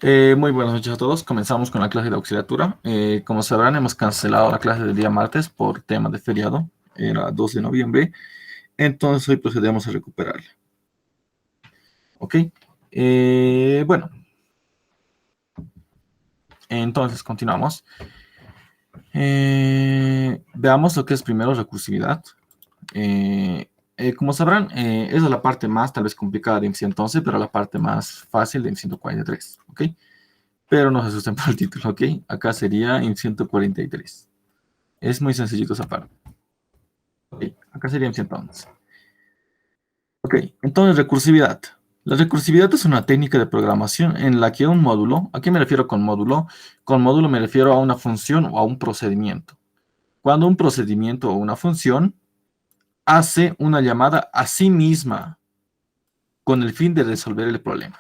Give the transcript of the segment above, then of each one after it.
Muy buenas noches a todos. Comenzamos con la clase de auxiliatura. Como sabrán, hemos cancelado la clase del día martes por tema de feriado. Era 2 de noviembre. Entonces hoy procedemos a recuperarla. ¿Ok? Bueno, entonces continuamos. Veamos lo que es primero recursividad. Como sabrán, esa es la parte más tal vez complicada de IM 111, pero la parte más fácil de IM 143. ¿Ok? Pero no se asusten por el título. ¿Ok? Acá sería IM 143. Es muy sencillito esa parte. Ok, acá sería en 111. Ok, entonces recursividad. La recursividad es una técnica de programación en la que un módulo, ¿a qué me refiero con módulo? Con módulo me refiero a una función o a un procedimiento. Cuando un procedimiento o una función hace una llamada a sí misma con el fin de resolver el problema.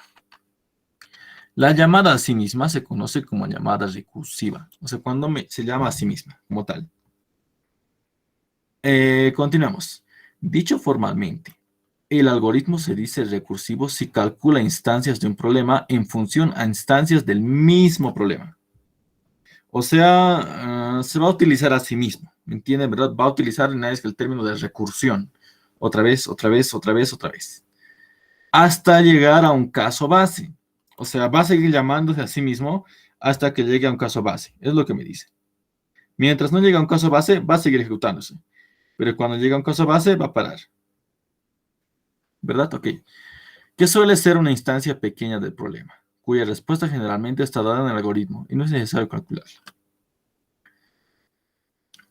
La llamada a sí misma se conoce como llamada recursiva, o sea, cuando se llama a sí misma como tal. Continuamos. Dicho formalmente, el algoritmo se dice recursivo si calcula instancias de un problema en función a instancias del mismo problema. O sea, se va a utilizar a sí mismo, ¿me entiende? ¿Verdad? Va a utilizar en el término de recursión. Otra vez, otra vez, otra vez, otra vez. Hasta llegar a un caso base. O sea, va a seguir llamándose a sí mismo hasta que llegue a un caso base. Es lo que me dice. Mientras no llegue a un caso base, va a seguir ejecutándose. Pero cuando llega a un caso base, va a parar. ¿Verdad? Ok. ¿Qué suele ser una instancia pequeña del problema, cuya respuesta generalmente está dada en el algoritmo y no es necesario calcularla?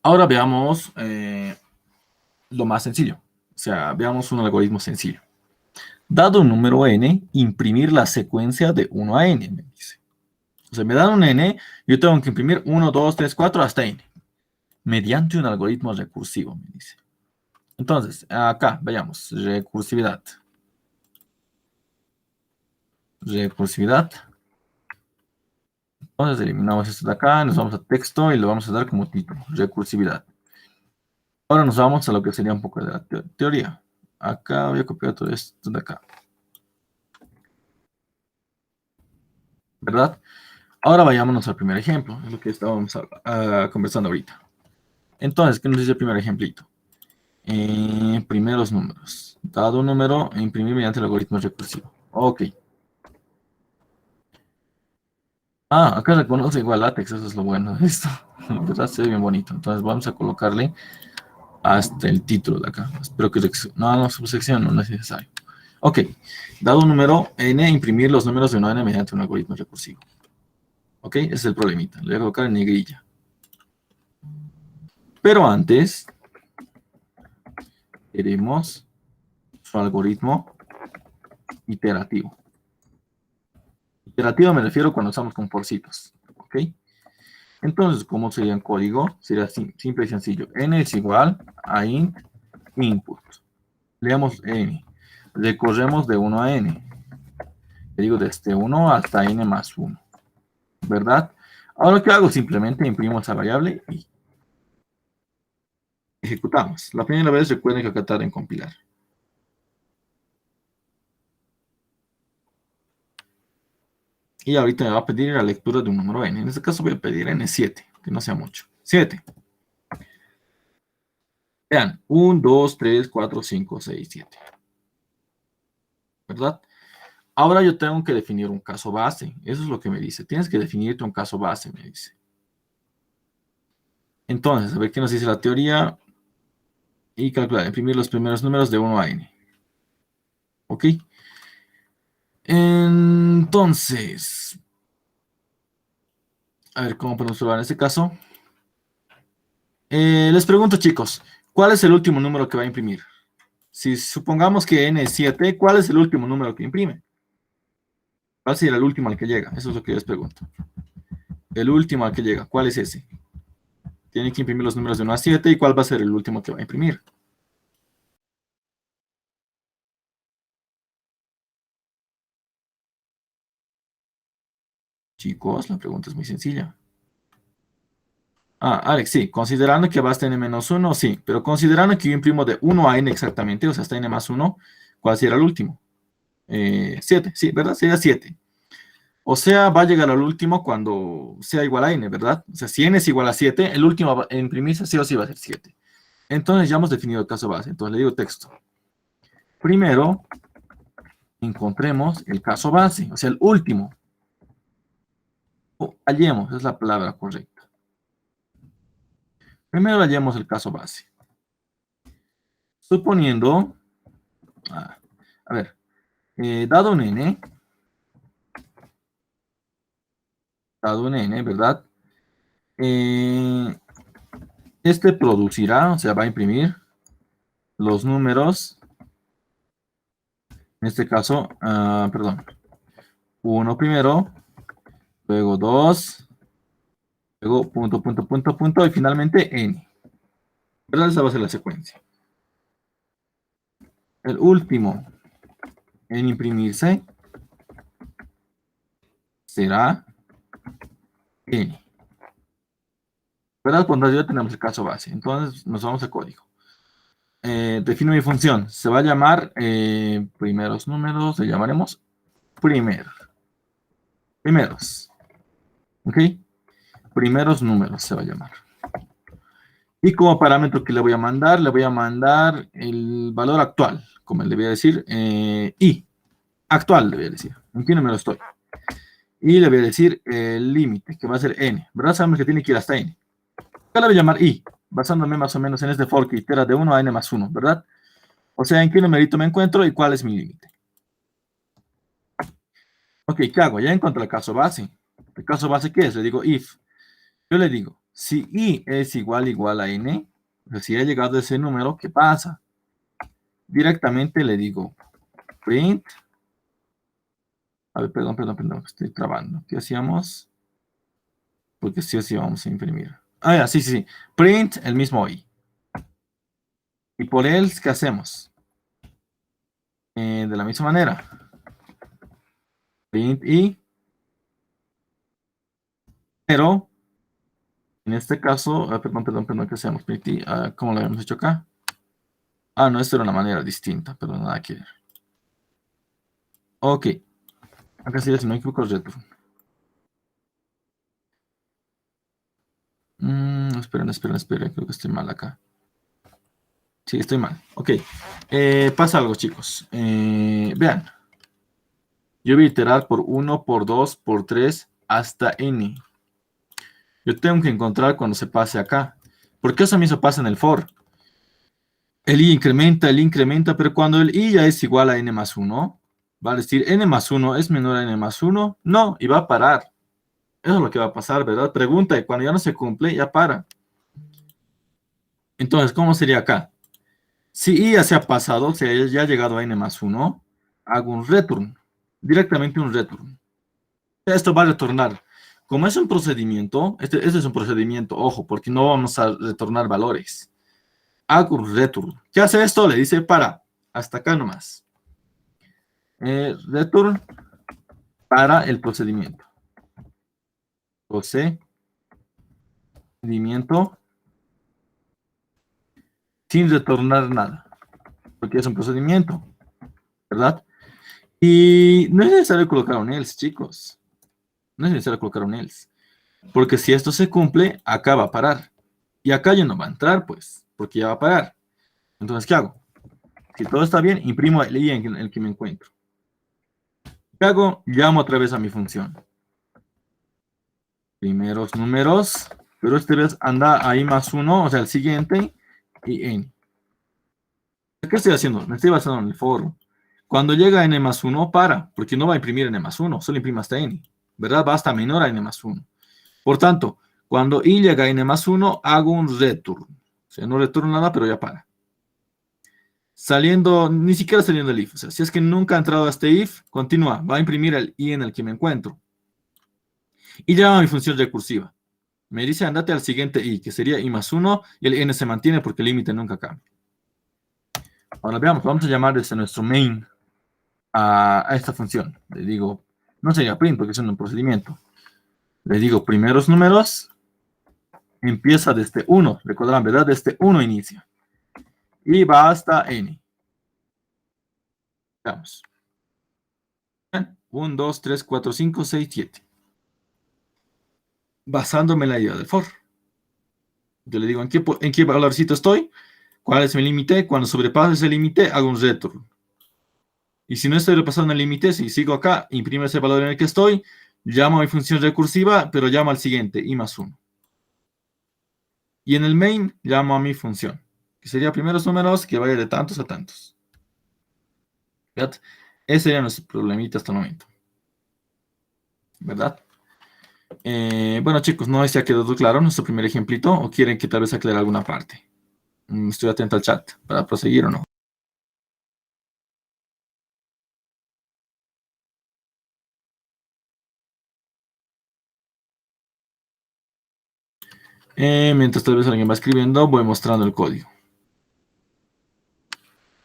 Ahora veamos lo más sencillo. O sea, veamos un algoritmo sencillo. Dado un número n, imprimir la secuencia de 1 a n, me dice. O sea, me dan un n, yo tengo que imprimir 1, 2, 3, 4 hasta n, mediante un algoritmo recursivo, me dice. Entonces, acá, veamos, recursividad. Recursividad. Entonces eliminamos esto de acá, nos vamos a texto y lo vamos a dar como título, recursividad. Ahora nos vamos a lo que sería un poco de la teoría. Acá voy a copiar todo esto de acá. ¿Verdad? Ahora vayámonos al primer ejemplo, es lo que estábamos conversando ahorita. Entonces, ¿qué nos dice el primer ejemplito? Primeros números. Dado un número, imprimir mediante el algoritmo recursivo. Ok. Ah, acá reconoce igual látex, eso es lo bueno de esto. ¿Verdad? Se ve bien bonito. Entonces vamos a colocarle hasta el título de acá. Espero que no, subsección no es necesario. Ok, dado un número n, imprimir los números de una n mediante un algoritmo recursivo. Ok, ese es el problemita. Le voy a colocar en negrilla. Pero antes, queremos su algoritmo iterativo. Iterativo me refiero cuando usamos con forcitos. Ok, entonces, ¿cómo sería en código? Sería simple y sencillo. N es igual a int input. Leamos n. Recorremos de 1 a n. Le digo desde 1 hasta n más 1. ¿Verdad? Ahora, ¿qué hago? Simplemente imprimo esa variable y ejecutamos. La primera vez recuerden que acá tarda en compilar. Y ahorita me va a pedir la lectura de un número n. En este caso voy a pedir n7, que no sea mucho. 7. Vean, 1, 2, 3, 4, 5, 6, 7. ¿Verdad? Ahora yo tengo que definir un caso base. Eso es lo que me dice. Tienes que definirte un caso base, me dice. Entonces, a ver qué nos dice la teoría. Y calcular, imprimir los primeros números de 1 a n. ¿Ok? Entonces, a ver cómo podemos probar en este caso. Les pregunto, chicos, ¿cuál es el último número que va a imprimir? Si supongamos que n es 7, ¿cuál es el último número que imprime? ¿Cuál sería el último al que llega? Eso es lo que yo les pregunto. El último al que llega, ¿cuál es ese? Tiene que imprimir los números de 1 a 7, ¿y cuál va a ser el último que va a imprimir? Chicos, la pregunta es muy sencilla. Ah, Alex, sí, considerando que va hasta n-1, sí, pero considerando que yo imprimo de 1 a n exactamente, o sea, hasta n más 1, ¿cuál será el último? 7, sí, ¿verdad? Sería 7. O sea, va a llegar al último cuando sea igual a n, ¿verdad? O sea, si n es igual a 7, el último a imprimirse sí o sí va a ser 7. Entonces ya hemos definido el caso base. Entonces le digo texto. Primero, encontremos el caso base, o sea, el último. O hallemos, es la palabra correcta. Primero hallemos el caso base. Suponiendo, a ver, dado un n, ¿verdad? Este producirá, o sea, va a imprimir los números, en este caso, perdón, 1 primero, luego 2, luego punto, punto, punto, punto, y finalmente n. ¿Verdad? Esa va a ser la secuencia. El último en imprimirse será n. ¿Verdad? Cuando ya tenemos el caso base. Entonces nos vamos al código. Defino mi función. Se va a llamar primeros números, le llamaremos primeros. ¿Ok? Primeros números se va a llamar. Y como parámetro que le voy a mandar el valor actual, como le voy a decir, y actual le voy a decir, en qué número estoy. Y le voy a decir el límite, que va a ser n, ¿verdad? Sabemos que tiene que ir hasta n. Acá le voy a llamar i, basándome más o menos en este for que itera de 1 a n más 1, ¿verdad? O sea, en qué numerito me encuentro y cuál es mi límite. Ok, ¿qué hago? Ya encontré el caso base. ¿El caso base qué es? Le digo if. Yo le digo, si i es igual a n, o sea, si ha llegado a ese número, ¿qué pasa? Directamente le digo print. A ver, perdón, estoy trabando. ¿Qué hacíamos? Porque sí o sí vamos a imprimir. Ah, ya, sí. Print el mismo i. Y por él, ¿qué hacemos? De la misma manera. Print i. Pero, en este caso, perdón, ¿qué hacemos? Print i, ¿cómo lo habíamos hecho acá? No, esto era una manera distinta, pero nada que ver. Ok. Acá sería, si no me equivoco, return. Esperen, creo que estoy mal acá. Sí, estoy mal. Ok. Pasa algo, chicos. Vean. Yo voy a iterar por 1, por 2, por 3, hasta n. Yo tengo que encontrar cuando se pase acá. Porque eso mismo pasa en el for. El i incrementa, pero cuando el i ya es igual a n más 1, va a decir n más 1 es menor a n más 1. No, y va a parar. Eso es lo que va a pasar, ¿verdad? Pregunta, y cuando ya no se cumple, ya para. Entonces, ¿cómo sería acá? Si i ya se ha pasado, o sea, ya ha llegado a n más 1, hago un return. Directamente un return. Esto va a retornar. Como es un procedimiento, este es un procedimiento, ojo, porque no vamos a retornar valores. Hago un return. ¿Qué hace esto? Le dice para, hasta acá nomás. Return para el procedimiento. Procedimiento sin retornar nada, porque es un procedimiento, ¿verdad? Y no es necesario colocar un else, chicos. No es necesario colocar un else. Porque si esto se cumple, acá va a parar. Y acá ya no va a entrar, pues, porque ya va a parar. Entonces, ¿qué hago? Si todo está bien, imprimo el i en el que me encuentro. ¿Qué hago? Llamo otra vez a mi función. Primeros números, pero esta vez anda ahí más 1, o sea, el siguiente, y n. ¿Qué estoy haciendo? Me estoy basando en el for. Cuando llega a n más 1, para, porque no va a imprimir n más 1, solo imprime hasta n, ¿verdad? Va hasta menor a n más 1. Por tanto, cuando i llega a n más 1, hago un return. O sea, no retorno nada, pero ya para. Saliendo, ni siquiera saliendo el if. O sea, si es que nunca ha entrado a este if, continúa, va a imprimir el i en el que me encuentro. Y llama a mi función recursiva. Me dice, andate al siguiente i, que sería i más 1, y el n se mantiene porque el límite nunca cambia. Ahora veamos, vamos a llamar desde nuestro main a esta función. Le digo, no sería print porque es un procedimiento. Le digo, primeros números, empieza desde 1, recordarán, ¿verdad? Desde 1 inicia. Y va hasta n. Veamos. 1, 2, 3, 4, 5, 6, 7. Basándome en la idea del for. Yo le digo, ¿en qué valorcito estoy? ¿Cuál es mi límite? Cuando sobrepase ese límite, hago un return. Y si no estoy repasando el límite, si sigo acá, imprimo ese valor en el que estoy, llamo a mi función recursiva, pero llamo al siguiente, i más 1. Y en el main, llamo a mi función, que sería primeros números que vaya de tantos a tantos. ¿Verdad? Ese sería nuestro problemita hasta el momento. ¿Verdad? Bueno, chicos, no sé si ha quedado claro nuestro primer ejemplito o quieren que tal vez aclare alguna parte. Estoy atento al chat para proseguir o no. Mientras tal vez alguien va escribiendo, voy mostrando el código.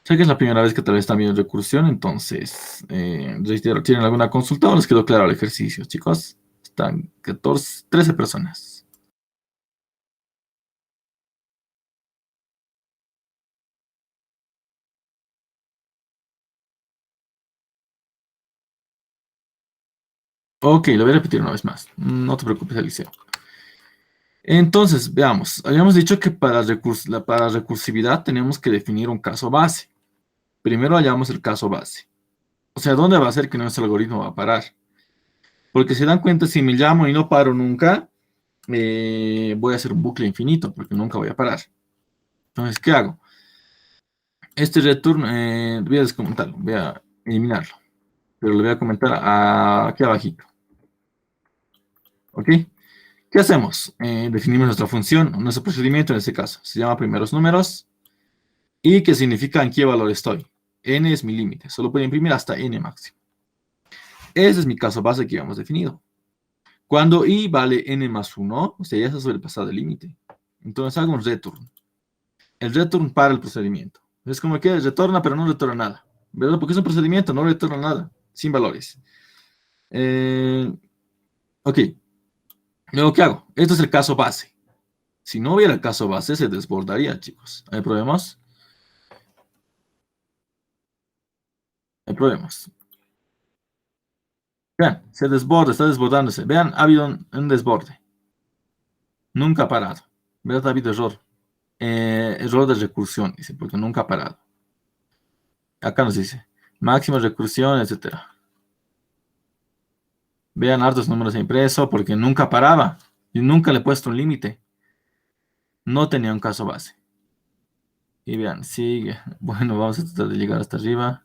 Sé que es la primera vez que tal vez están viendo recursión, entonces, reitero, ¿tienen alguna consulta o les quedó claro el ejercicio, chicos? Están 13 personas. Ok, lo voy a repetir una vez más. No te preocupes, Eliseo. Entonces, veamos. Habíamos dicho que para recursividad tenemos que definir un caso base. Primero hallamos el caso base. O sea, ¿dónde va a ser que nuestro algoritmo va a parar? Porque se dan cuenta, si me llamo y no paro nunca, voy a hacer un bucle infinito, porque nunca voy a parar. Entonces, ¿qué hago? Este return, voy a descomentarlo, voy a eliminarlo. Pero lo voy a comentar aquí abajito. ¿Ok? ¿Qué hacemos? Definimos nuestra función, nuestro procedimiento en este caso. Se llama primeros números. ¿Y qué significa en qué valor estoy? N es mi límite. Solo puedo imprimir hasta N máximo. Ese es mi caso base que habíamos definido. Cuando I vale N más 1, o sea, ya se ha sobrepasado el límite. Entonces hago un return. El return para el procedimiento. Es como que retorna, pero no retorna nada. ¿Verdad? Porque es un procedimiento, no retorna nada. Sin valores. Ok. Luego, ¿qué hago? Este es el caso base. Si no hubiera el caso base, se desbordaría, chicos. ¿Hay problemas? Hay problemas. Vean, se desborda, está desbordándose. Vean, ha habido un desborde. Nunca ha parado. ¿Verdad? Ha habido error. Error de recursión, dice, porque nunca ha parado. Acá nos dice, máxima recursión, etcétera. Vean hartos números impreso porque nunca paraba. Y nunca le he puesto un límite. No tenía un caso base. Y vean, sigue. Bueno, vamos a tratar de llegar hasta arriba.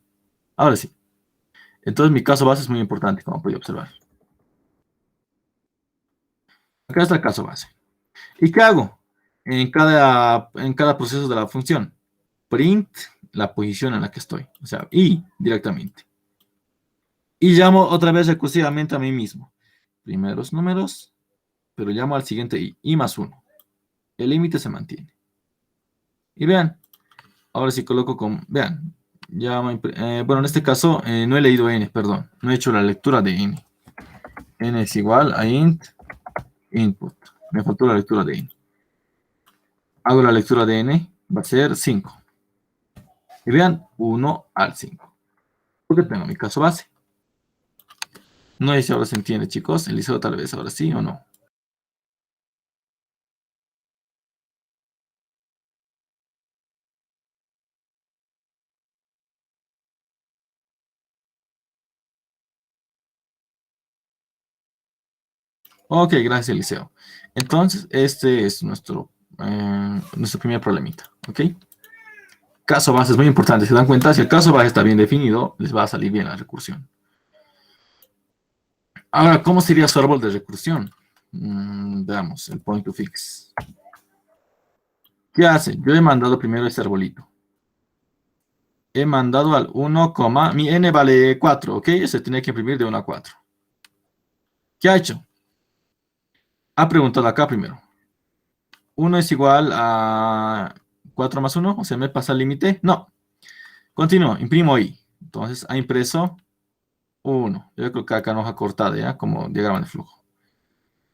Ahora sí. Entonces mi caso base es muy importante, como puede observar. Acá está el caso base. ¿Y qué hago? En cada proceso de la función. Print la posición en la que estoy. O sea, y directamente. Y llamo otra vez recursivamente a mí mismo. Primeros números, pero llamo al siguiente i más 1. El límite se mantiene. Y vean, ahora sí coloco con, vean, bueno, en este caso no he leído n, perdón, no he hecho la lectura de n. N es igual a int input. Me faltó la lectura de n. Hago la lectura de n, va a ser 5. Y vean, 1 al 5. Porque tengo mi caso base. No sé si ahora se entiende, chicos. Eliseo tal vez ahora sí o no. Ok, gracias, Eliseo. Entonces, este es nuestro primer problemita. ¿Ok? Caso base es muy importante. ¿Se dan cuenta? Si el caso base está bien definido, les va a salir bien la recursión. Ahora, ¿cómo sería su árbol de recursión? Veamos, el point to fix. ¿Qué hace? Yo he mandado primero este arbolito. He mandado al 1, mi n vale 4, ¿ok? Se tiene que imprimir de 1 a 4. ¿Qué ha hecho? Ha preguntado acá primero. 1 es igual a 4 más 1, o sea, ¿me pasa el límite? No. Continúo, imprimo i. Entonces, ha impreso 1. Yo creo que acá una hoja cortada, ¿ya? Como diagrama de flujo.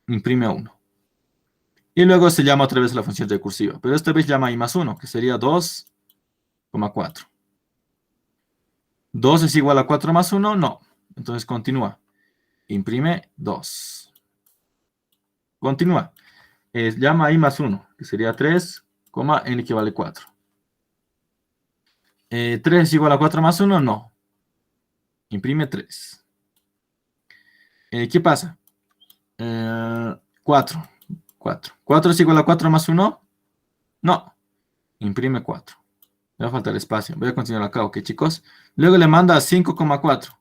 Imprime 1. Y luego se llama otra vez a la función recursiva. Pero esta vez llama i más 1, que sería 2,4. 2 es igual a 4 más 1, no. Entonces continúa. Imprime 2. Continúa. Llama i más 1, que sería 3, n equivale 4. 3 es igual a 4 más 1, no. Imprime 3. ¿Qué pasa? 4. 4. ¿4 es igual a 4 más 1? No. Imprime 4. Me va a faltar espacio. Voy a continuar acá, ¿ok, chicos? Luego le manda 5,4.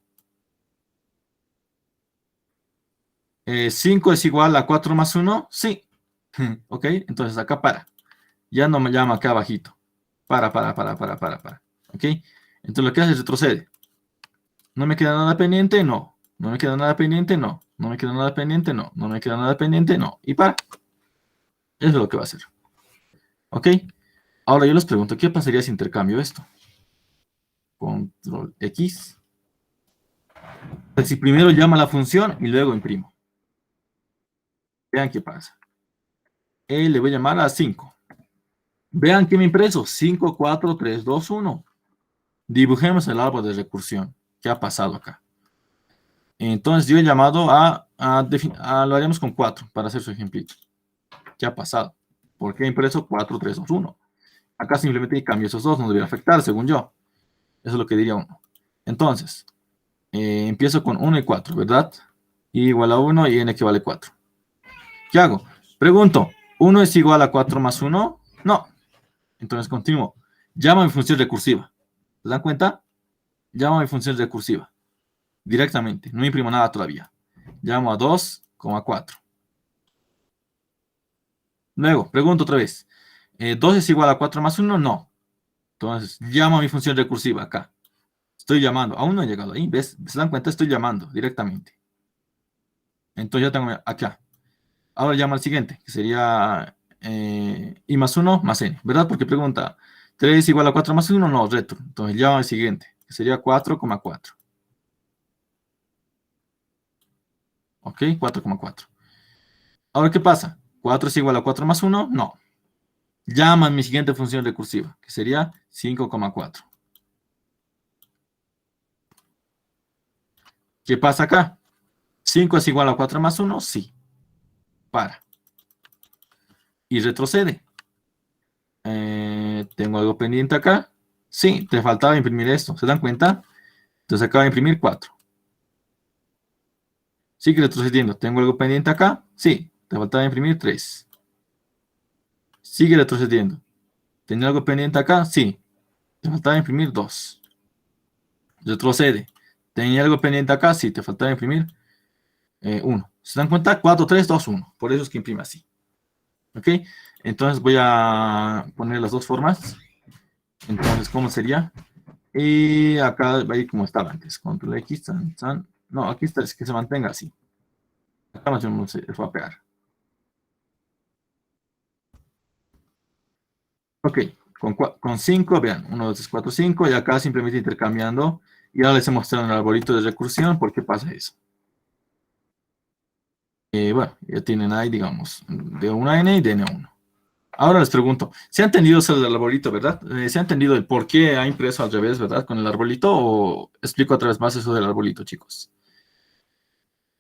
5 es igual a 4 más 1, sí. ¿Ok? Entonces acá para. Ya no me llama acá abajito. Para. ¿Ok? Entonces lo que hace es retrocede. ¿No me queda nada pendiente? No. ¿No me queda nada pendiente? No. ¿No me queda nada pendiente? No. ¿No me queda nada pendiente? No. Y para. Eso es lo que va a hacer. ¿Ok? Ahora yo les pregunto, ¿qué pasaría si intercambio esto? Control X. Si primero llama la función y luego imprimo. Vean qué pasa. Le voy a llamar a 5. Vean que me impreso. 5, 4, 3, 2, 1. Dibujemos el árbol de recursión. ¿Qué ha pasado acá? Entonces yo he llamado lo haremos con 4 para hacer su ejemplito. ¿Qué ha pasado? ¿Por qué he impreso 4, 3, 2, 1? Acá simplemente cambio esos dos, no debería afectar, según yo. Eso es lo que diría uno. Entonces, empiezo con 1 y 4, ¿verdad? Y igual a 1 y n equivale 4. ¿Qué hago? Pregunto, ¿1 es igual a 4 más 1? No. Entonces continúo. Llamo a mi función recursiva. ¿Se dan cuenta? Llamo a mi función recursiva. Directamente. No imprimo nada todavía. Llamo a 2,4. Luego, pregunto otra vez. ¿2 es igual a 4 más 1? No. Entonces, llamo a mi función recursiva acá. Estoy llamando. Aún no he llegado ahí. ¿Ves? ¿Se dan cuenta? Estoy llamando directamente. Entonces ya tengo acá. Ahora llamo al siguiente, que sería i más 1 más n, ¿verdad? Porque pregunta, ¿3 es igual a 4 más 1? No, retro. Entonces llamo al siguiente, que sería 4,4. ¿Ok? 4,4. Ahora, ¿qué pasa? ¿4 es igual a 4 más 1? No. Llama a mi siguiente función recursiva, que sería 5,4. ¿Qué pasa acá? ¿5 es igual a 4 más 1? Sí. Para. Y retrocede. ¿Tengo algo pendiente acá? Sí, te faltaba imprimir esto. ¿Se dan cuenta? Entonces acaba de imprimir 4. Sigue retrocediendo. ¿Tengo algo pendiente acá? Sí. Te faltaba imprimir 3. Sigue retrocediendo. ¿Tenía algo pendiente acá? Sí. Te faltaba imprimir 2. Retrocede. ¿Tenía algo pendiente acá? Sí. Te faltaba imprimir 1. ¿Se dan cuenta? 4, 3, 2, 1. Por eso es que imprime así. ¿Ok? Entonces voy a poner las dos formas. Entonces, ¿cómo sería? Y acá va a ir como estaba antes. Control X, No, aquí está, es que se mantenga así. Acá no se va a pegar. Ok, con 5, vean, 1, 2, 3, 4, 5, y acá simplemente intercambiando. Y ahora les he mostrado en el arbolito de recursión por qué pasa eso. Bueno, ya tienen ahí, digamos, D1N y DN1. Ahora les pregunto, ¿se ha entendido eso del arbolito, verdad? ¿Se ha entendido el por qué ha impreso al revés, verdad, con el arbolito? ¿O explico otra vez más eso del arbolito, chicos?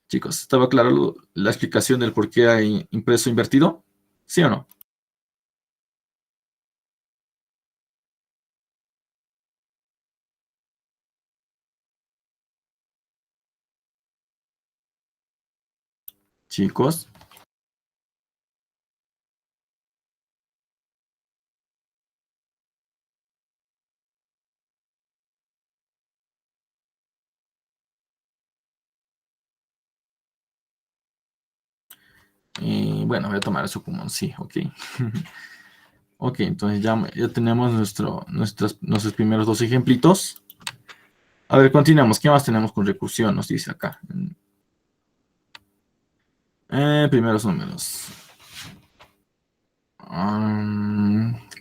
Chicos, ¿estaba claro la explicación del por qué ha impreso invertido? ¿Sí o no? Chicos. Bueno, voy a tomar eso como un sí, ok. Ok, entonces ya tenemos nuestros primeros dos ejemplitos. A ver, continuamos. ¿Qué más tenemos con recursión? Nos dice acá. Primeros números.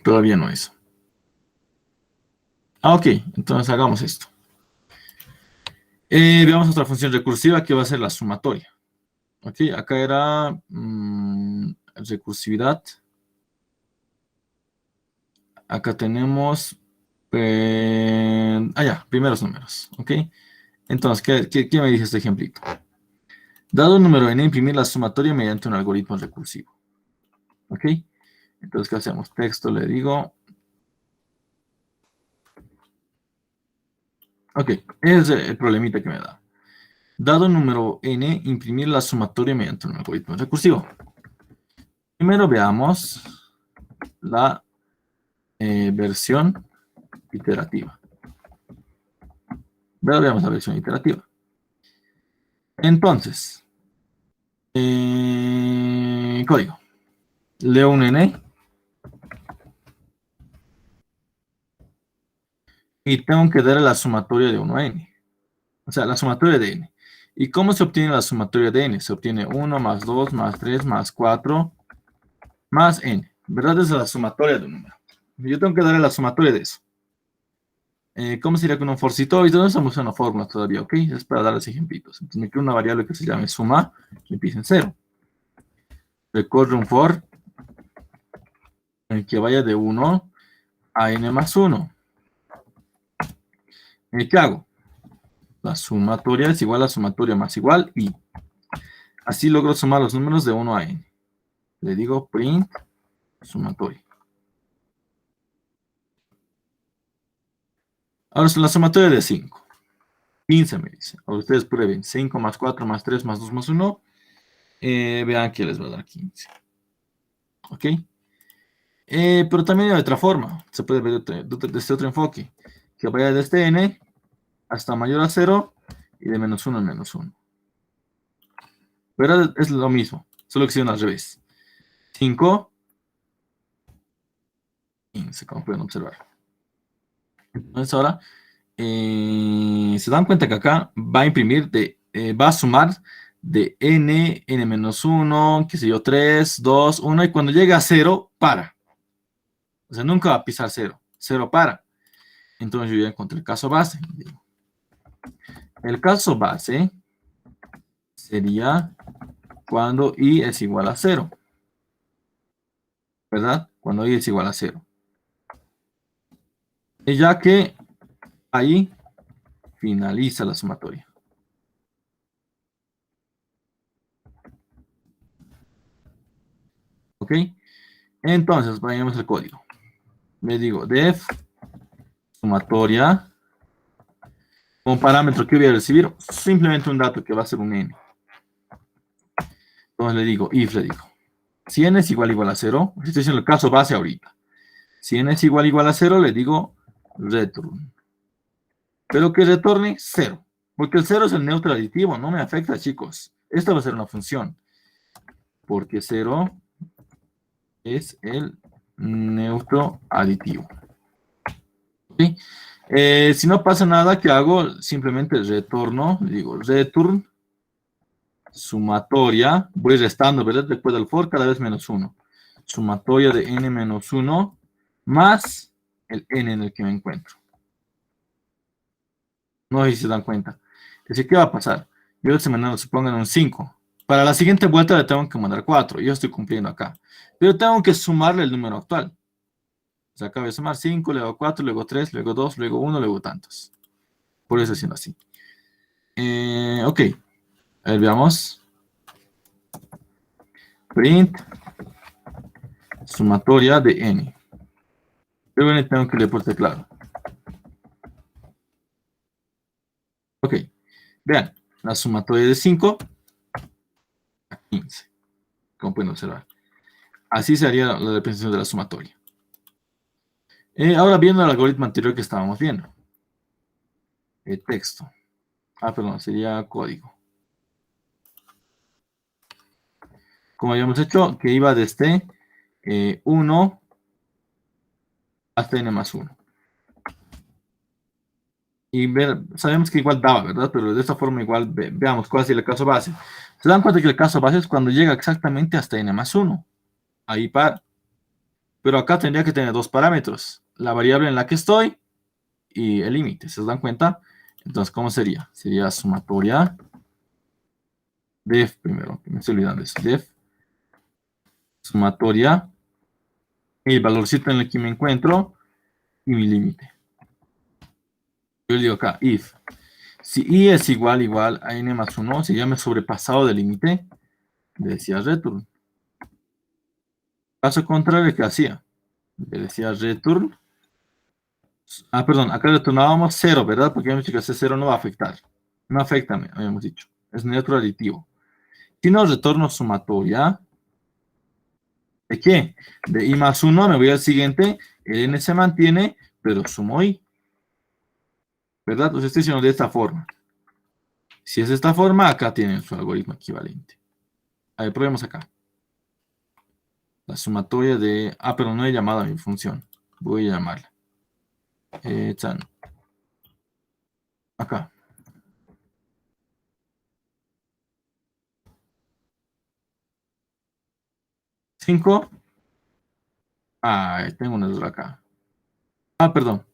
Todavía no es. Ok, entonces hagamos esto. Veamos otra función recursiva que va a ser la sumatoria. Ok, acá era recursividad. Acá tenemos, ya, primeros números. Ok, Entonces, ¿qué me dice este ejemplito? Dado un número n, imprimir la sumatoria mediante un algoritmo recursivo. ¿Ok? Entonces, ¿qué hacemos? Texto, le digo. Ok, ese es el problemita que me da. Dado un número n, imprimir la sumatoria mediante un algoritmo recursivo. Primero veamos la versión iterativa. Veamos la versión iterativa. Entonces, código. Leo un n y tengo que darle la sumatoria de 1 a n. O sea, la sumatoria de n. ¿Y cómo se obtiene la sumatoria de n? Se obtiene 1 más 2 más 3 más 4 más n. ¿Verdad? Esa es la sumatoria de un número. Yo tengo que darle la sumatoria de eso. ¿Cómo sería con un forcito? Y no estamos usando fórmulas todavía, ¿ok? Es para darles ejemplitos. Entonces me creo una variable que se llame suma, que empiece en 0. Recorre un for en el que vaya de 1 a n más 1. ¿Qué hago? La sumatoria es igual a sumatoria más igual y así logro sumar los números de 1 a n. Le digo print sumatoria. Ahora es la sumatoria de 5. 15 me dice. Ahora ustedes prueben. 5 más 4 más 3 más 2 más 1. Vean que les va a dar 15. ¿Ok? Pero también hay otra forma. Se puede ver de este otro enfoque. Que vaya desde n hasta mayor a 0 y de menos 1 en menos 1. Pero es lo mismo. Solo que si al revés. 5, 15, como pueden observar. Entonces ahora se dan cuenta que acá va a imprimir, va a sumar de n, n-1, qué sé yo, 3, 2, 1, y cuando llega a 0, para. O sea, nunca va a pisar 0. 0 para. Entonces yo ya encontré el caso base. El caso base sería cuando i es igual a 0. ¿Verdad? Cuando i es igual a 0. Y ya que ahí finaliza la sumatoria. ¿Ok? Entonces, vayamos al código. Le digo def sumatoria. Como parámetro que voy a recibir, simplemente un dato que va a ser un n. Entonces le digo, if le digo, si n es igual a 0, estoy diciendo el caso base ahorita. Si n es igual a 0, le digo return. Pero que retorne 0. Porque el 0 es el neutro aditivo, no me afecta, chicos. Esta va a ser una función. Porque 0 es el neutro aditivo. ¿Sí? Si no pasa nada, ¿qué hago? Simplemente retorno, le digo return sumatoria, voy restando, ¿verdad? Después del for, cada vez menos 1. Sumatoria de n menos 1 más el n en el que me encuentro. No sé si se dan cuenta. Así, ¿qué va a pasar? Yo de esta manera se pongan un 5. Para la siguiente vuelta le tengo que mandar 4. Yo estoy cumpliendo acá. Pero tengo que sumarle el número actual. O sea, acá voy a sumar 5, luego 4, luego 3, luego 2, luego 1, luego tantos. Por eso haciendo así. Ok. A ver, veamos. Print sumatoria de n. Pero tengo que leer por teclado. Ok. Vean, la sumatoria de 5 a 15. Como pueden observar. Así sería la representación de la sumatoria. Ahora viendo el algoritmo anterior que estábamos viendo. Texto. Perdón, sería código. Como habíamos hecho, que iba desde 1 hasta n más 1. Y sabemos que igual daba, ¿verdad? Pero de esta forma igual veamos cuál es el caso base. Se dan cuenta que el caso base es cuando llega exactamente hasta n más 1. Ahí para. Pero acá tendría que tener dos parámetros. La variable en la que estoy y el límite. ¿Se dan cuenta? Entonces, ¿cómo sería? Sería sumatoria def primero. Me estoy olvidando de eso. Def sumatoria el valorcito en el que me encuentro y mi límite. Yo le digo acá, if Si i es igual a n más 1, si ya me he sobrepasado del límite, le decía return. Caso contrario, ¿qué hacía? Le decía return. Ah, perdón, acá retornábamos 0, ¿verdad? Porque hemos dicho que ese 0 no va a afectar. No afecta, habíamos dicho. Es neutro aditivo. Si no retorno sumatoria, ¿de qué? De i más 1 me voy al siguiente, el n se mantiene, pero sumo i. ¿Verdad? Entonces estoy diciendo de esta forma. Si es de esta forma, acá tienen su algoritmo equivalente. A ver, probemos acá. La sumatoria de... Ah, pero no he llamado a mi función. Voy a llamarla. Chan. Acá. 5. Ah, tengo un error acá. Ah, perdón.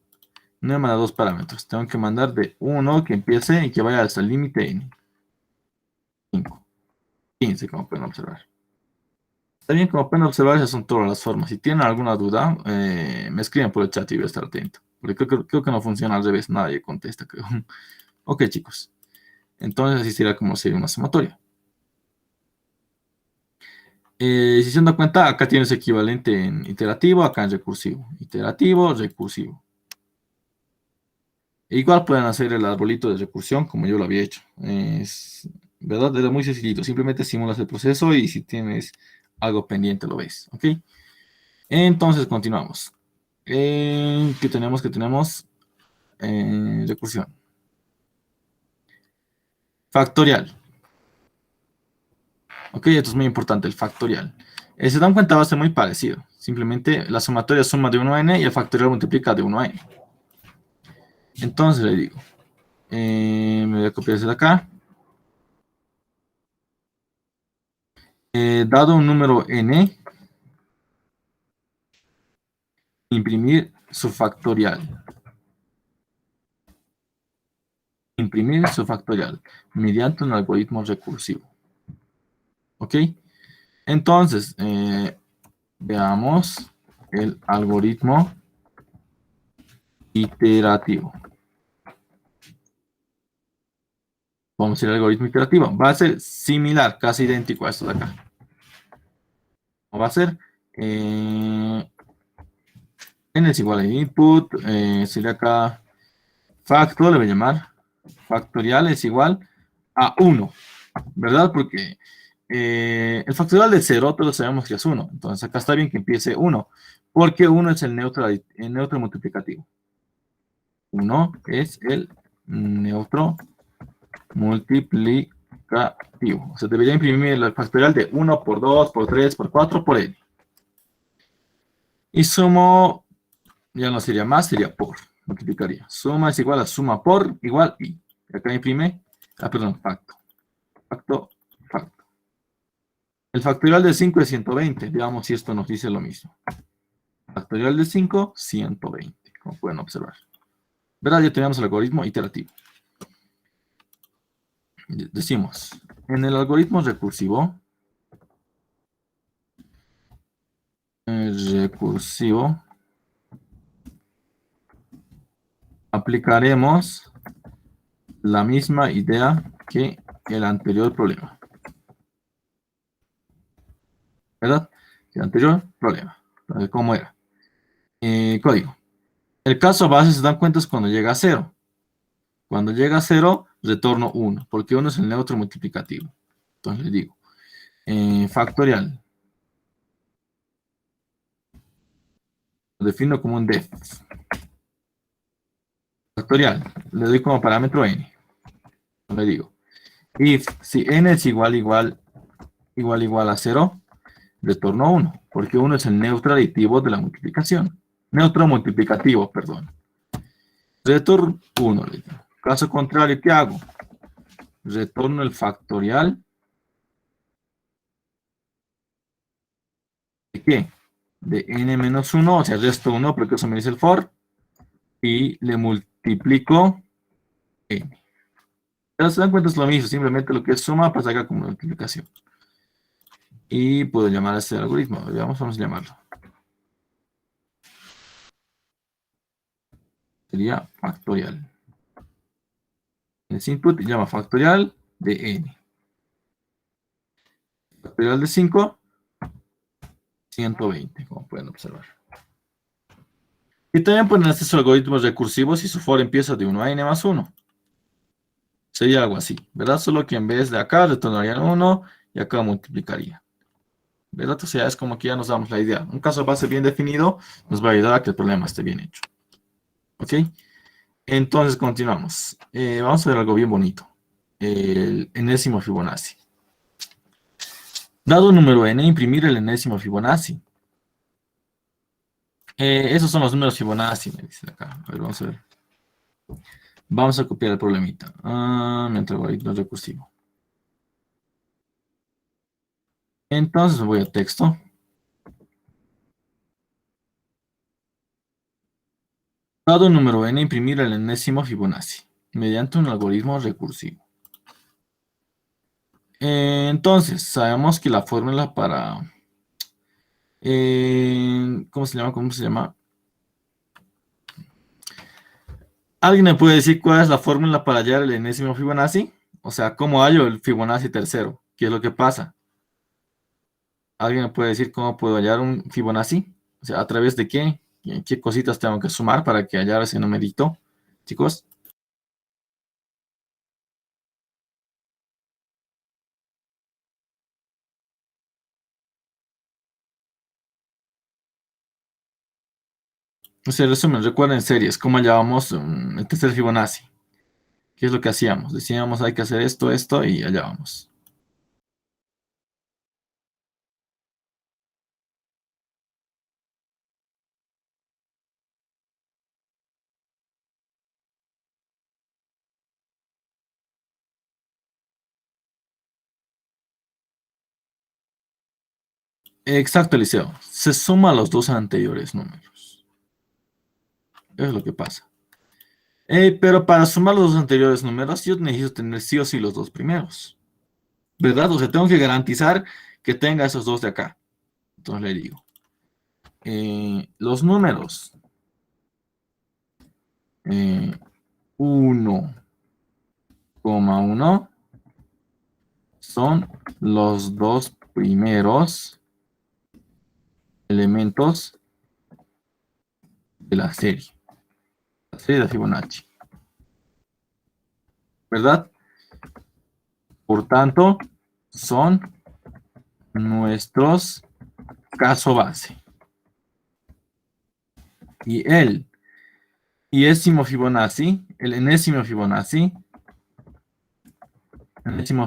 No he mandado dos parámetros. Tengo que mandar de 1 que empiece y que vaya hasta el límite n. 5. 15, como pueden observar. Está bien, como pueden observar, esas son todas las formas. Si tienen alguna duda, me escriben por el chat y voy a estar atento. Porque creo que no funciona al revés. Nadie contesta, creo. Ok, chicos. Entonces así será como sería una sumatoria. Si se dan cuenta, acá tienes equivalente en iterativo, acá en recursivo. Iterativo, recursivo. E igual pueden hacer el arbolito de recursión como yo lo había hecho. ¿Verdad? Era muy sencillito. Simplemente simulas el proceso y si tienes algo pendiente lo ves. ¿Ok? Entonces continuamos. ¿Qué tenemos? ¿Qué tenemos? Recursión. Factorial. Ok, esto es muy importante, el factorial. Se dan cuenta, va a ser muy parecido. Simplemente la sumatoria suma de 1 a n y el factorial multiplica de 1 a n. Entonces le digo, me voy a copiar desde acá. Dado un número n, imprimir su factorial. Imprimir su factorial mediante un algoritmo recursivo. ¿Ok? Entonces, veamos el algoritmo iterativo. Vamos a ir al algoritmo iterativo. Va a ser similar, casi idéntico a esto de acá. Va a ser n es igual a input, sería acá factor, le voy a llamar. Factorial es igual a 1, ¿verdad? Porque el factorial de 0 todos sabemos que es 1. Entonces acá está bien que empiece 1, porque 1 es el neutro multiplicativo. 1 es el neutro multiplicativo. O sea, debería imprimir el factorial de 1 por 2, por 3, por 4, por n. Y sumo, ya no sería más, sería por. Multiplicaría. Suma es igual a suma por igual y. Acá imprime, perdón, facto. Facto, facto. El factorial de 5 es 120. Veamos si esto nos dice lo mismo. Factorial de 5, 120, como pueden observar. ¿Verdad? Ya tenemos el algoritmo iterativo. Decimos, en el algoritmo recursivo, aplicaremos la misma idea que el anterior problema. ¿Verdad? El anterior problema. Entonces, ¿cómo era? Código. El caso base, se dan cuenta, es cuando llega a 0. Cuando llega a 0, retorno 1, porque 1 es el neutro multiplicativo. Entonces le digo, factorial. Lo defino como un def. Factorial. Le doy como parámetro n. Le digo, if si n es igual a 0, retorno 1, porque 1 es el neutro aditivo de la multiplicación. Neutro multiplicativo, perdón. Retorno 1. Caso contrario, ¿qué hago? Retorno el factorial. ¿De qué? De n menos 1, o sea, resto 1, porque eso me dice el for, y le multiplico n. Pero se dan cuenta, es lo mismo, simplemente lo que es suma pasa acá como multiplicación. Y puedo llamar a este algoritmo. Vamos a llamarlo. Sería factorial. Ese input llama factorial de n. Factorial de 5, 120, como pueden observar. Y también pueden hacer sus algoritmos recursivos si su for empieza de 1 a n más 1. Sería algo así, ¿verdad? Solo que en vez de acá retornaría el 1 y acá multiplicaría. ¿Verdad? O sea, es como que ya nos damos la idea. Un caso base bien definido nos va a ayudar a que el problema esté bien hecho. ¿Ok? Entonces continuamos. Vamos a ver algo bien bonito. El enésimo Fibonacci. Dado un número n, imprimir el enésimo Fibonacci. Esos son los números Fibonacci, me dicen acá. A ver, vamos a ver. Vamos a copiar el problemita. Mientras algoritmo recursivo. Entonces voy a texto. Dado un número n, imprimir el enésimo Fibonacci mediante un algoritmo recursivo. Entonces, sabemos que la fórmula para... ¿cómo se llama? ¿Cómo se llama? ¿Alguien me puede decir cuál es la fórmula para hallar el enésimo Fibonacci? O sea, ¿cómo hallo el Fibonacci tercero? ¿Qué es lo que pasa? ¿Alguien me puede decir cómo puedo hallar un Fibonacci? O sea, ¿a través de qué? ¿Qué cositas tengo que sumar para que hallar ese numerito? Chicos. O sea, resumen, recuerden series, cómo hallábamos el tercer Fibonacci. ¿Qué es lo que hacíamos? Decíamos, hay que hacer esto, esto, y hallábamos. Exacto, Eliseo. Se suma a los dos anteriores números. Es lo que pasa. Pero para sumar los dos anteriores números, yo necesito tener sí o sí los dos primeros. ¿Verdad? O sea, tengo que garantizar que tenga esos dos de acá. Entonces le digo. Los números 1,1 son los dos primeros elementos de la serie de Fibonacci, ¿verdad? Por tanto, son nuestros caso base. Y el enésimo Fibonacci, enésimo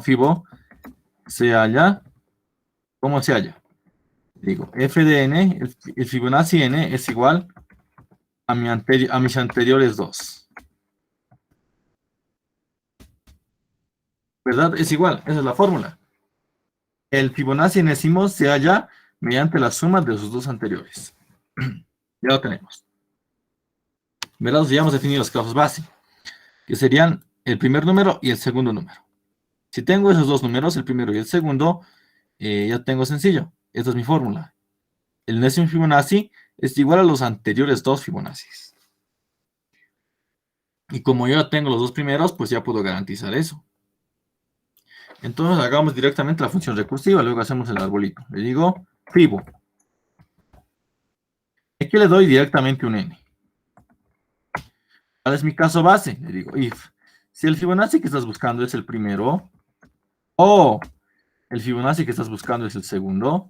Fibo, se halla, ¿cómo se halla? Digo, f de n, el Fibonacci n es igual a mis anteriores dos. ¿Verdad? Es igual, esa es la fórmula. El Fibonacci enésimo se halla mediante la suma de sus dos anteriores. Ya lo tenemos. ¿Verdad? Ya hemos definido los casos base, que serían el primer número y el segundo número. Si tengo esos dos números, el primero y el segundo, ya tengo sencillo. Esta es mi fórmula. El enésimo Fibonacci es igual a los anteriores dos Fibonacci. Y como yo ya tengo los dos primeros, pues ya puedo garantizar eso. Entonces hagamos directamente la función recursiva, luego hacemos el arbolito. Le digo Fibo. Aquí le doy directamente un n. ¿Cuál es mi caso base? Le digo if. Si el Fibonacci que estás buscando es el primero, o el Fibonacci que estás buscando es el segundo,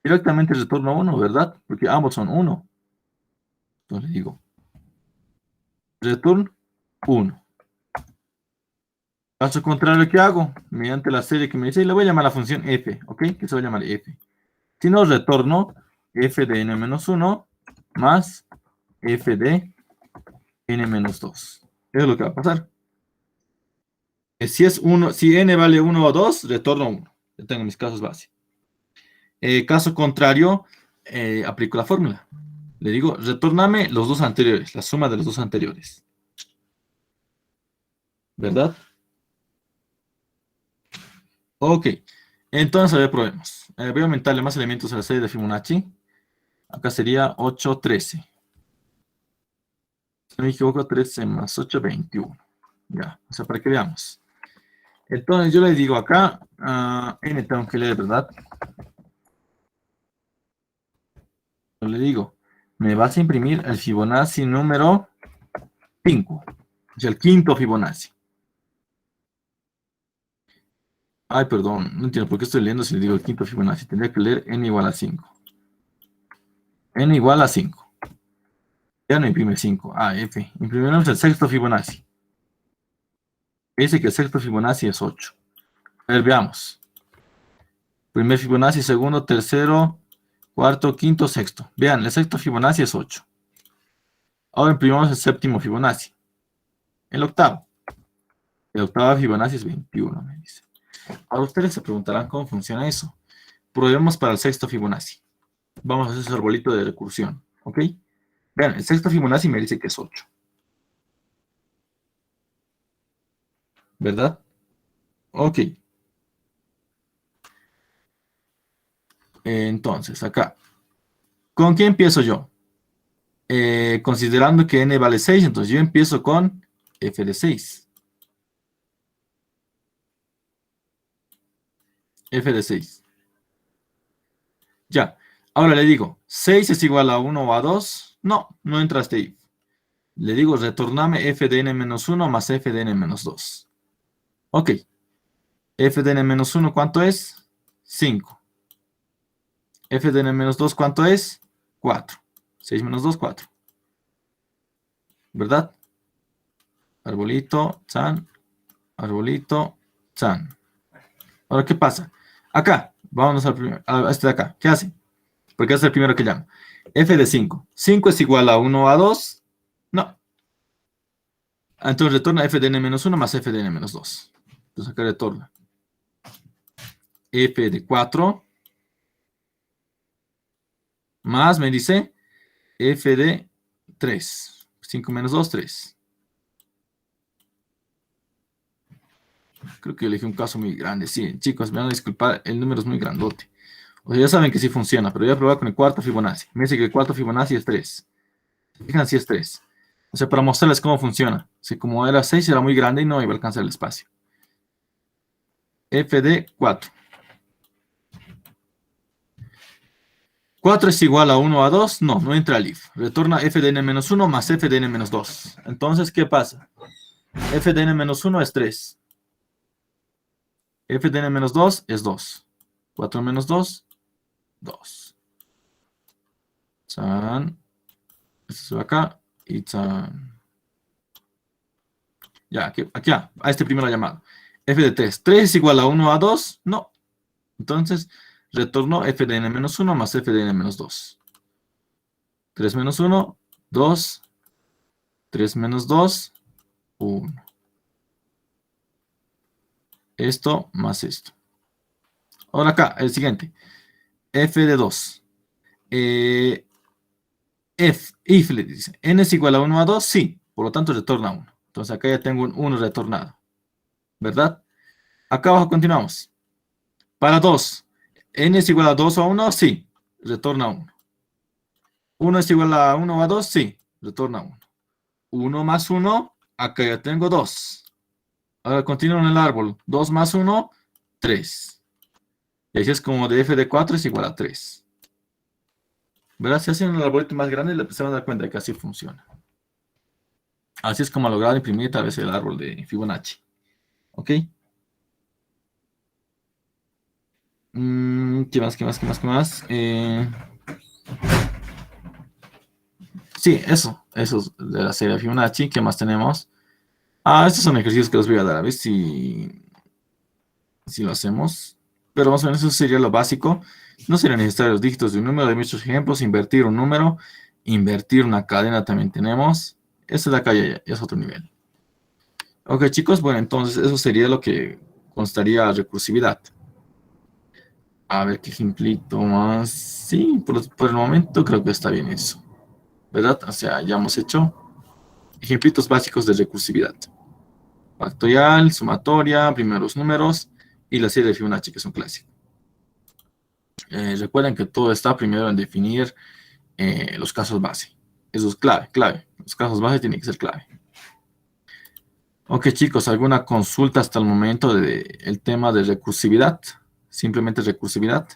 directamente retorno 1, ¿verdad? Porque ambos son 1. Entonces le digo return 1. Caso contrario, ¿qué hago? Mediante la serie que me dice, y le voy a llamar la función f, ¿ok? Que se va a llamar f. Si no, retorno f de n menos 1 más f de n menos 2. Eso es lo que va a pasar. Si n vale 1 o 2, retorno 1. Yo tengo mis casos base. Caso contrario, aplico la fórmula. Le digo, retórname los dos anteriores, la suma de los dos anteriores. ¿Verdad? Ok. Entonces, a ver, probemos. Voy a aumentarle más elementos a la serie de Fibonacci. Acá sería 8, 13. Si no me equivoco, 13 más 8, 21. Ya, o sea, para que veamos. Entonces yo le digo acá, n tengo que leer, ¿verdad? Yo le digo, me vas a imprimir el Fibonacci número 5, o sea, el quinto Fibonacci. Ay, perdón, no entiendo por qué estoy leyendo si le digo el quinto Fibonacci. Tendría que leer n igual a 5. N igual a 5. Ya no imprime 5. Ah, F. Imprimimos el sexto Fibonacci. Dice que el sexto Fibonacci es 8. A ver, veamos. Primer Fibonacci, segundo, tercero, cuarto, quinto, sexto. Vean, el sexto Fibonacci es 8. Ahora imprimimos el séptimo Fibonacci. El octavo. El octavo Fibonacci es 21, me dice. Ahora ustedes se preguntarán cómo funciona eso. Probemos para el sexto Fibonacci. Vamos a hacer ese arbolito de recursión. ¿Ok? Vean, el sexto Fibonacci me dice que es 8. ¿Verdad? Ok. Entonces, acá. ¿Con qué empiezo yo? Considerando que n vale 6, entonces yo empiezo con f de 6. F de 6. Ya. Ahora le digo, 6 es igual a 1 o a 2. No, no entra este if. Le digo, retorname f de n menos 1 más f de n menos 2. Ok. F de n menos 1, ¿cuánto es? 5. F de n menos 2, ¿cuánto es? 4. 6 menos 2, 4. ¿Verdad? Arbolito, chan. Arbolito, chan. Ahora, ¿qué pasa? Acá, vámonos al primero, a este de acá. ¿Qué hace? Porque es el primero que llamo. F de 5. 5 es igual a 1 a 2. No. Entonces retorna f de n menos 1 más f de n menos 2. Entonces acá retorna f de 4 más, me dice, f de 3. 5 menos 2, 3. Creo que elegí un caso muy grande. Sí, chicos, me van a disculpar, el número es muy grandote. O sea, ya saben que sí funciona, pero voy a probar con el cuarto Fibonacci. Me dice que el cuarto Fibonacci es 3. Fíjense si es 3. O sea, para mostrarles cómo funciona. Si como era 6, era muy grande y no iba a alcanzar el espacio. F de 4. 4 es igual a 1 a 2. No, no entra el if. Retorna f de n menos 1 más f de n menos 2. Entonces, ¿qué pasa? F de n menos 1 es 3. F de n menos 2 es 2. 4 menos 2, 2. Chan. Esto se va acá. Y chan. Ya, aquí a este primero llamado. F de 3. 3 es igual a 1 a 2. No. Entonces, retorno f de n menos 1 más f de n menos 2. 3 menos 1, 2. 3 menos 2, 1. Esto más esto. Ahora acá, el siguiente. F de 2. If le dice, n es igual a 1 a 2, sí. Por lo tanto, retorna 1. Entonces acá ya tengo un 1 retornado. ¿Verdad? Acá abajo continuamos. Para 2. N es igual a 2 o 1, sí. Retorna 1. 1 es igual a 1 o a 2, sí. Retorna 1. 1 más 1, acá ya tengo 2. Ahora continúo en el árbol. 2 más 1, 3. Y así es como de f de 4 es igual a 3. ¿Verdad? Si hacen un arbolito más grande, se van a dar cuenta de que así funciona. Así es como lograr imprimir tal vez el árbol de Fibonacci. ¿Ok? ¿Qué más? ¿Qué más? ¿Qué más? ¿Qué más? Sí, eso. Eso es de la serie de Fibonacci. ¿Qué más tenemos? Estos son ejercicios que les voy a dar. A ver si lo hacemos. Pero más o menos eso sería lo básico. No sería necesario los dígitos de un número. Hay muchos ejemplos. Invertir un número. Invertir una cadena también tenemos. Este de acá ya es otro nivel. Ok, chicos. Bueno, entonces eso sería lo que constaría recursividad. A ver qué ejemplito más. Sí, por el momento creo que está bien eso. ¿Verdad? O sea, ya hemos hecho ejemplitos básicos de recursividad. Factorial, sumatoria, primeros números y la serie de Fibonacci, que es un clásico. Recuerden que todo está primero en definir los casos base. Eso es clave, clave. Los casos base tienen que ser clave. Ok, chicos, ¿alguna consulta hasta el momento del tema de recursividad? Simplemente recursividad.